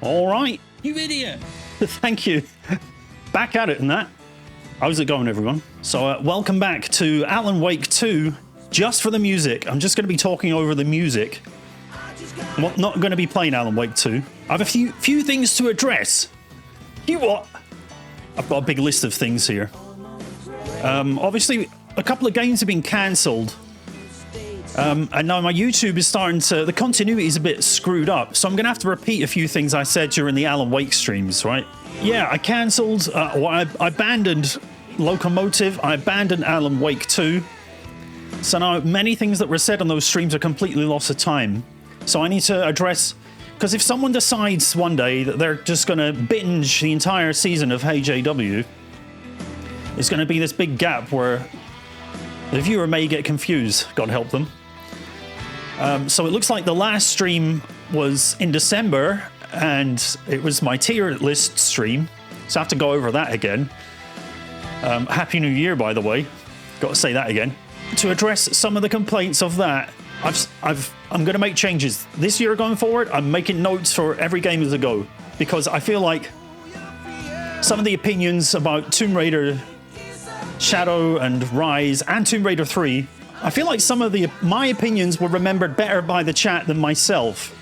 All right. You idiot. Thank you. Back at it and that. How's it going, everyone? So welcome back to Alan Wake 2, just for the music. I'm just going to be talking over the music. I'm not going to be playing Alan Wake 2. I have a few things to address. You what? I've got a big list of things here. Obviously, a couple of games have been cancelled. And now my YouTube is starting to... The continuity is a bit screwed up, so I'm going to have to repeat a few things I said during the Alan Wake streams, right? Yeah, I cancelled... I abandoned Locomotive. I abandoned Alan Wake 2. So now many things that were said on those streams are completely lost of time. So I need to address... Because if someone decides one day that they're just going to binge the entire season of HeyJayW, it's going to be this big gap where the viewer may get confused. God help them. So it looks like the last stream was in December, and it was my tier list stream. So I have to go over that again. Happy New Year, by the way. Got to say that again. To address some of the complaints of that, I'm going to make changes. This year going forward, I'm making notes for every game as I go. Because I feel like some of the opinions about Tomb Raider Shadow and Rise and Tomb Raider 3, I feel like some of my opinions were remembered better by the chat than myself.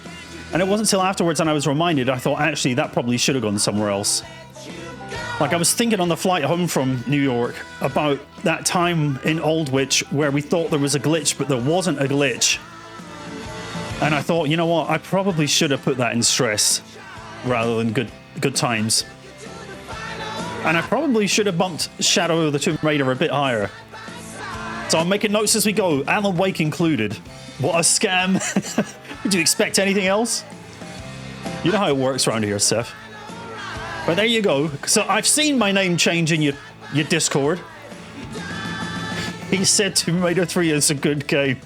And it wasn't until afterwards and I was reminded, I thought, actually, that probably should have gone somewhere else. Like, I was thinking on the flight home from New York about that time in Aldwych where we thought there was a glitch, but there wasn't a glitch. And I thought, you know what, I probably should have put that in stress rather than good times. And I probably should have bumped Shadow of the Tomb Raider a bit higher. So I'm making notes as we go, Alan Wake included. What a scam. Would you expect anything else? You know how it works around here, Seth. But there you go. So I've seen my name change in your Discord. He said Tomb Raider 3 is a good game.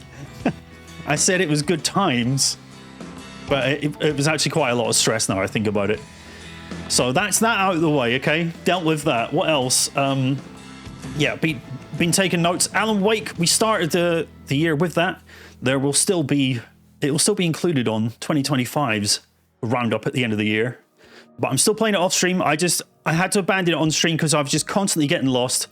I said it was good times. But it was actually quite a lot of stress now I think about it. So that's that out of the way, okay? Dealt with that. What else? Yeah, been taking notes. Alan Wake, we started the year with that. It will still be included on 2025's roundup at the end of the year. But I'm still playing it off stream. I had to abandon it on stream because I was just constantly getting lost.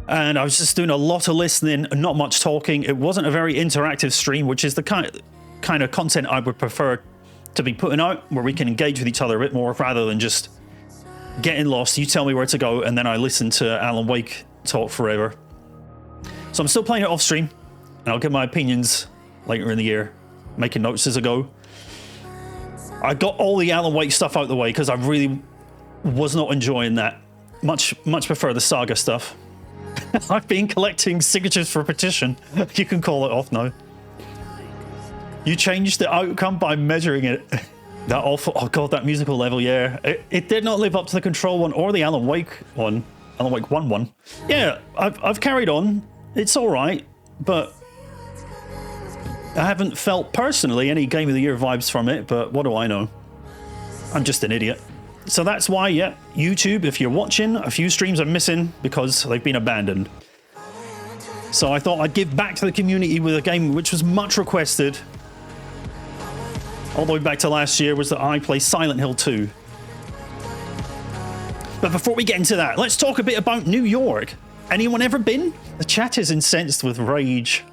And I was just doing a lot of listening and not much talking. It wasn't a very interactive stream, which is the kind of content I would prefer to be putting out, where we can engage with each other a bit more rather than just getting lost. You tell me where to go and then I listen to Alan Wake talk forever. So I'm still playing it off stream and I'll give my opinions later in the year, making notes as I go. I got all the Alan Wake stuff out of the way because I really was not enjoying that. Much prefer the Saga stuff. I've been collecting signatures for a petition. You can call it off now. You changed the outcome by measuring it. That awful... Oh god, that musical level, yeah. It did not live up to the Control one or the Alan Wake one. Alan Wake 1. Yeah, I've carried on. It's alright, but I haven't felt personally any Game of the Year vibes from it, but what do I know? I'm just an idiot. So that's why, yeah, YouTube, if you're watching, a few streams are missing because they've been abandoned. So I thought I'd give back to the community with a game which was much requested. All the way back to last year was that I play Silent Hill 2. But before we get into that, let's talk a bit about New York. Anyone ever been? The chat is incensed with rage.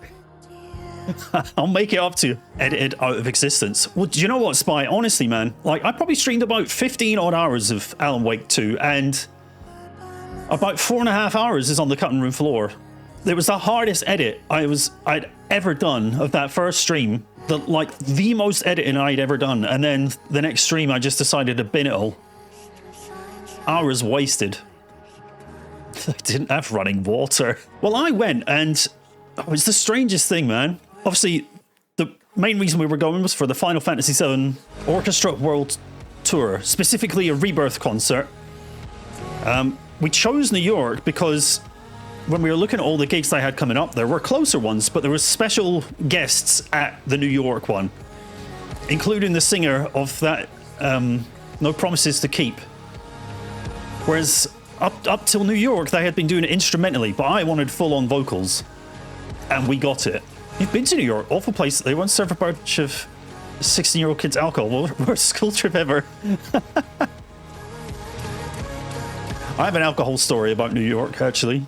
I'll make it up to you. Edited out of existence. Well, do you know what, Spy? Honestly, man, like, I probably streamed about 15 odd hours of Alan Wake 2, and about 4.5 hours is on the cutting room floor. It was the hardest edit I'd ever done of that first stream. The most editing I'd ever done. And then the next stream, I just decided to bin it all. Hours wasted. I didn't have running water. Well, I went and it was the strangest thing, man. Obviously, the main reason we were going was for the Final Fantasy VII Orchestra World Tour, specifically a Rebirth concert. We chose New York because when we were looking at all the gigs they had coming up, there were closer ones, but there were special guests at the New York one, including the singer of that No Promises to Keep. Whereas up till New York, they had been doing it instrumentally, but I wanted full-on vocals, and we got it. You've been to New York, awful place. They once serve a bunch of 16-year-old kids alcohol. Worst school trip ever. I have an alcohol story about New York, actually.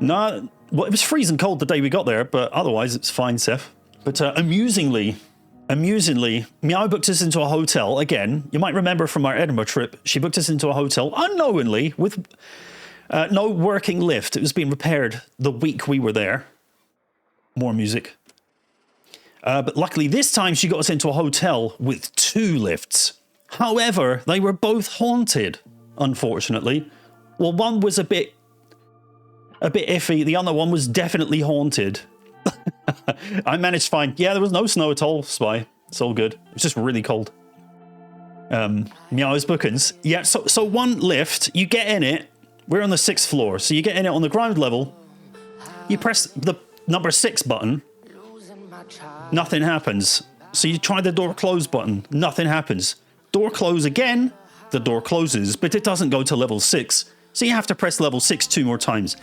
No, well, it was freezing cold the day we got there, but otherwise it's fine, Seth. But amusingly, Meow booked us into a hotel. Again, you might remember from our Edinburgh trip, she booked us into a hotel unknowingly with no working lift. It was being repaired the week we were there. More music. But luckily this time she got us into a hotel with 2 lifts. However, they were both haunted, unfortunately. Well, one was a bit iffy. The other one was definitely haunted. I managed to find, yeah, there was no snow at all, Spy. It's all good. It's just really cold. Meow's bookings. Yeah, so one lift, you get in it. We're on the 6th floor. So you get in it on the ground level. You press the number 6 button. Nothing happens. So you try the door close button. Nothing happens. Door close again. The door closes, but it doesn't go to level 6. So you have to press level 6 2 more times.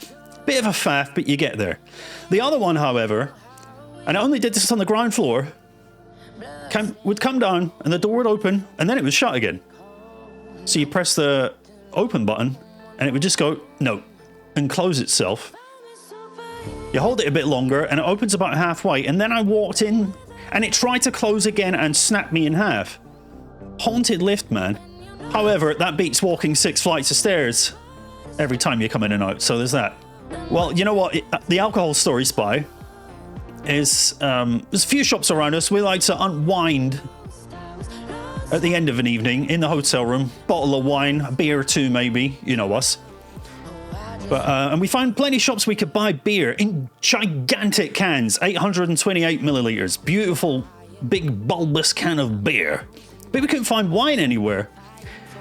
Bit of a faff, but you get there. The other one, however, and I only did this on the ground floor, would come down and the door would open and then it would shut again. So you press the open button and it would just go, no, and close itself. You hold it a bit longer and it opens about halfway, and then I walked in and it tried to close again and snap me in half. Haunted lift, man. However, that beats walking 6 flights of stairs every time you come in and out, so there's that. Well, you know what? The alcohol story, Spy, is there's a few shops around us. We like to unwind at the end of an evening in the hotel room. Bottle of wine, a beer or 2 maybe, you know us. But and we found plenty of shops we could buy beer in gigantic cans, 828 milliliters. Beautiful, big, bulbous can of beer. But we couldn't find wine anywhere.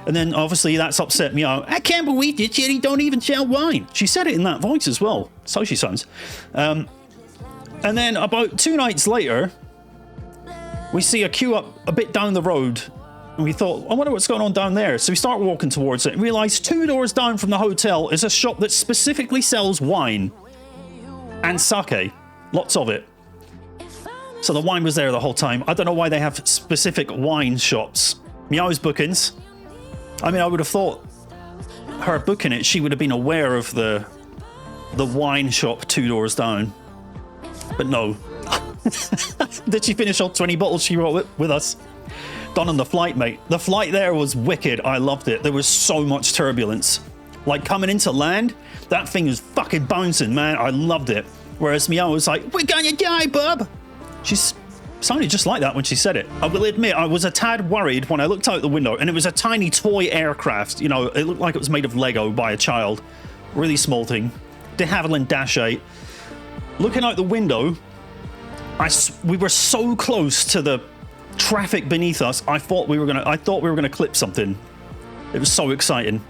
And then, obviously, that's upset me out. I can't believe you, Jenny, don't even sell wine. She said it in that voice as well. So she sounds. And then, about 2 nights later, we see a queue up a bit down the road. And we thought, I wonder what's going on down there. So we start walking towards it and realize 2 doors down from the hotel is a shop that specifically sells wine and sake. Lots of it. So the wine was there the whole time. I don't know why they have specific wine shops. Meow's bookings. I mean, I would have thought her booking it, she would have been aware of the wine shop 2 doors down. But no. Did she finish all 20 bottles she brought with us? Done on the flight, mate. The flight there was wicked. I loved it. There was so much turbulence. Like, coming into land, that thing was fucking bouncing, man. I loved it. Whereas Meow was like, we're gonna die, bub. She sounded just like that when she said it. I will admit, I was a tad worried when I looked out the window and it was a tiny toy aircraft. You know, it looked like it was made of Lego by a child. Really small thing. De Havilland Dash 8. Looking out the window, we were so close to the traffic beneath us. I thought we were gonna clip something. It was so exciting.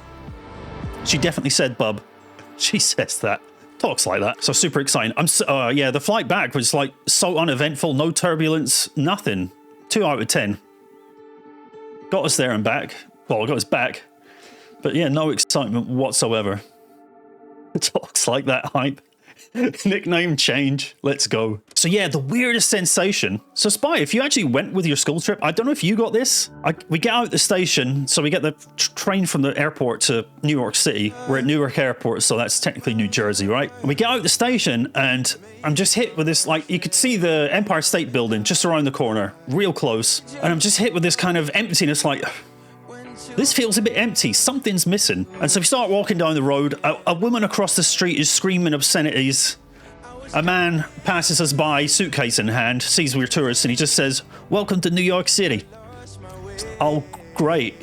She definitely said bub. She says that. Talks like that. So super exciting. Yeah, the flight back was like so uneventful. No turbulence, nothing. 2 out of 10. Got us there and back. Well, got us back. But yeah, no excitement whatsoever. Talks like that hype. Nickname change. Let's go. So yeah, the weirdest sensation. So Spy, if you actually went with your school trip, I don't know if you got this. We get out the station, so we get the train from the airport to New York City. We're at Newark Airport, so that's technically New Jersey, right? And we get out the station, and I'm just hit with this, like, you could see the Empire State Building just around the corner, real close. And I'm just hit with this kind of emptiness, like, this feels a bit empty. Something's missing. And so we start walking down the road. A woman across the street is screaming obscenities. A man passes us by, suitcase in hand, sees we're tourists, and he just says, welcome to New York City. Oh, great.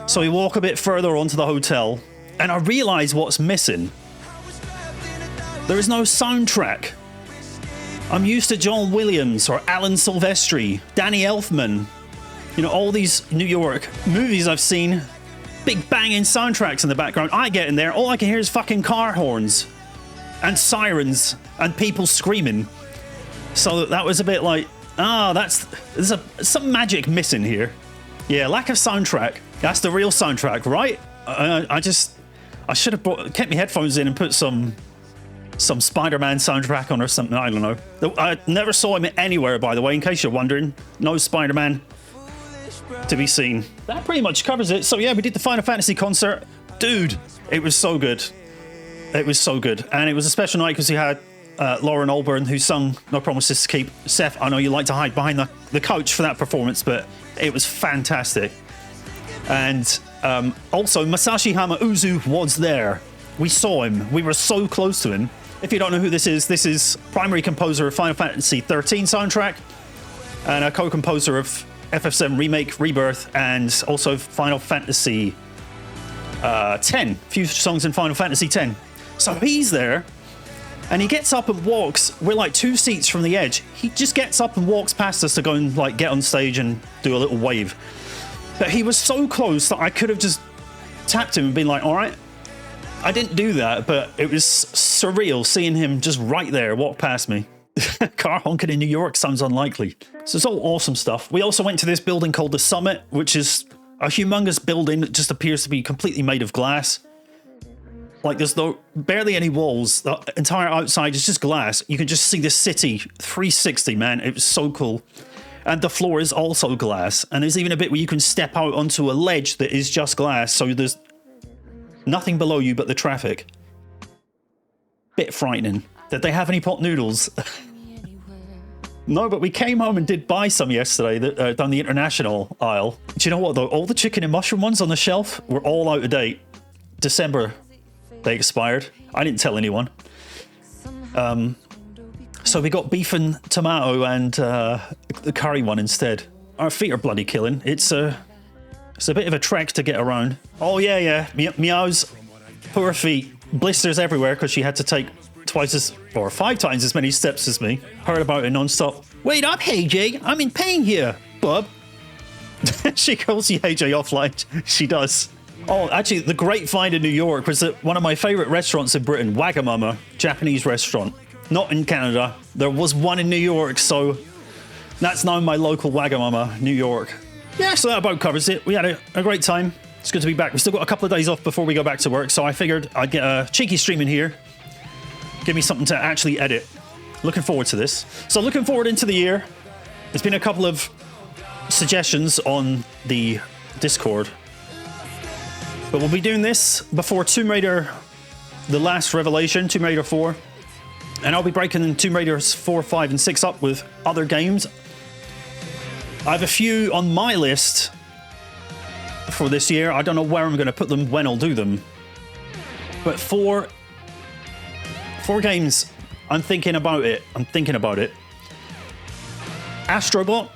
So we walk a bit further onto the hotel, and I realize what's missing. There is no soundtrack. I'm used to John Williams or Alan Silvestri, Danny Elfman. You know, all these New York movies I've seen, big banging soundtracks in the background. I get in there, all I can hear is fucking car horns and sirens and people screaming. So that was a bit like, there's some magic missing here. Yeah, lack of soundtrack. That's the real soundtrack, right? I should have kept my headphones in and put some some Spider-Man soundtrack on or something. I don't know. I never saw him anywhere, by the way, in case you're wondering. No Spider-Man to be seen. That pretty much covers it. So yeah, we did the Final Fantasy concert. Dude, it was so good. It was so good. And it was a special night because we had Lauren Olburn, who sung No Promises to Keep. Seth, I know you like to hide behind the couch for that performance, but it was fantastic. And also, Masashi Hamauzu was there. We saw him. We were so close to him. If you don't know who this is primary composer of Final Fantasy 13 soundtrack and a co-composer of FF7 Remake, Rebirth, and also Final Fantasy 10. Few songs in Final Fantasy 10. So he's there, and he gets up and walks. We're like 2 seats from the edge. He just gets up and walks past us to go and like get on stage and do a little wave. But he was so close that I could have just tapped him and been like, all right. I didn't do that, but it was surreal seeing him just right there walk past me. Car honking in New York sounds unlikely. So it's all awesome stuff. We also went to this building called the Summit, which is a humongous building that just appears to be completely made of glass. Like there's barely any walls. The entire outside is just glass. You can just see the city 360, man. It was so cool. And the floor is also glass. And there's even a bit where you can step out onto a ledge that is just glass. So there's nothing below you but the traffic. Bit frightening. Did they have any pot noodles? No, but we came home and did buy some yesterday down the international aisle. Do you know what though? All the chicken and mushroom ones on the shelf were all out of date. December, they expired. I didn't tell anyone. So we got beef and tomato and the curry one instead. Our feet are bloody killing. It's a bit of a trek to get around. Oh yeah. Meow's poor feet. Blisters everywhere because she had to take 5 times as many steps as me. Heard about it non-stop. Wait up, HeyJay. I'm in pain here, bub. She calls you HeyJay offline. She does. Oh, actually, the great find in New York was that one of my favorite restaurants in Britain, Wagamama, Japanese restaurant. Not in Canada. There was one in New York, so that's now my local Wagamama, New York. Yeah, so that about covers it. We had a great time. It's good to be back. We've still got a couple of days off before we go back to work, so I figured I'd get a cheeky stream in here. Give me something to actually edit. Looking forward to this. So looking forward into the year. There's been a couple of suggestions on the Discord. But we'll be doing this before Tomb Raider, The Last Revelation, Tomb Raider 4. And I'll be breaking Tomb Raiders 4, 5, and 6 up with other games. I have a few on my list for this year. I don't know where I'm going to put them, when I'll do them. But four games, I'm thinking about it. Astrobot,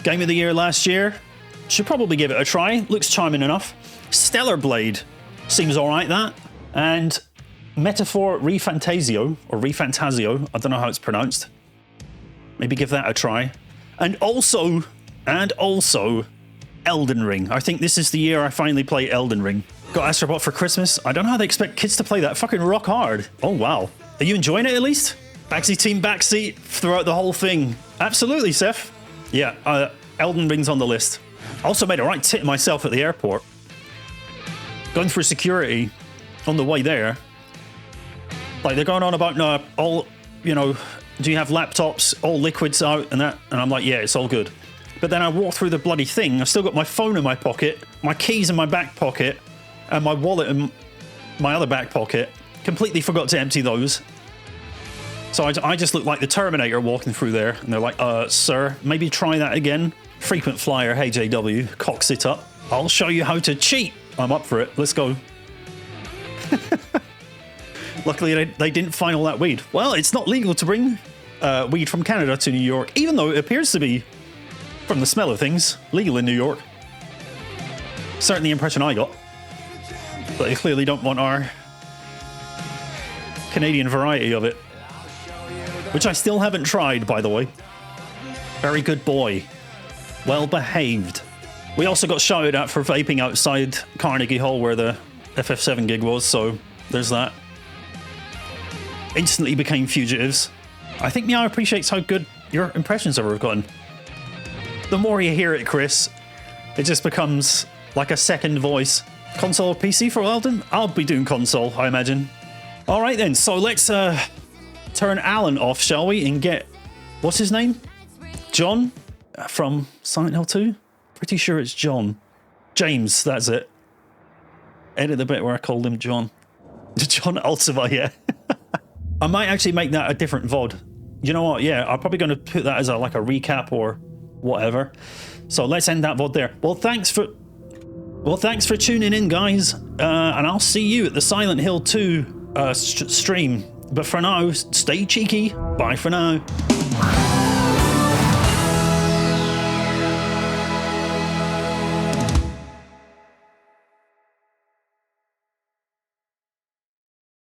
Game of the Year last year. Should probably give it a try. Looks charming enough. Stellar Blade, seems alright that. And Metaphor Refantasio, or Refantasio, I don't know how it's pronounced. Maybe give that a try. And also, Elden Ring. I think this is the year I finally play Elden Ring. Got Astrobot for Christmas. I don't know how they expect kids to play that. Fucking rock hard. Oh, wow. Are you enjoying it at least? Backseat team backseat throughout the whole thing. Absolutely, Seth. Yeah, Elden Ring's on the list. I also made a right tit myself at the airport. Going through security on the way there. Like, they're going on about, all, you know, do you have laptops, all liquids out and that? And I'm like, yeah, it's all good. But then I walk through the bloody thing. I've still got my phone in my pocket, my keys in my back pocket, and my wallet in my other back pocket. Completely forgot to empty those. So I just look like the Terminator walking through there. And they're like, sir, maybe try that again. Frequent flyer, HeyJayW, cocks it up. I'll show you how to cheat. I'm up for it. Let's go. Luckily, they didn't find all that weed. Well, it's not legal to bring weed from Canada to New York, even though it appears to be, from the smell of things, legal in New York. Certainly the impression I got. But they clearly don't want our Canadian variety of it. Which I still haven't tried, by the way. Very good boy. Well behaved. We also got shouted at for vaping outside Carnegie Hall where the FF7 gig was, so there's that. Instantly became fugitives. I think Meow appreciates how good your impressions of her have gotten. The more you hear it, Chris, it just becomes like a second voice. Console or PC for Elden? I'll be doing console, I imagine. Alright then, so let's turn Alan off, shall we? And get, what's his name? John from Silent Hill 2? Pretty sure it's John. James, that's it. Edit the bit where I called him John. John Ultima, yeah. I might actually make that a different VOD. You know what? Yeah, I'm probably going to put that as a recap or whatever. So let's end that VOD there. Well, thanks for tuning in, guys. And I'll see you at the Silent Hill 2 stream. But for now, stay cheeky. Bye for now.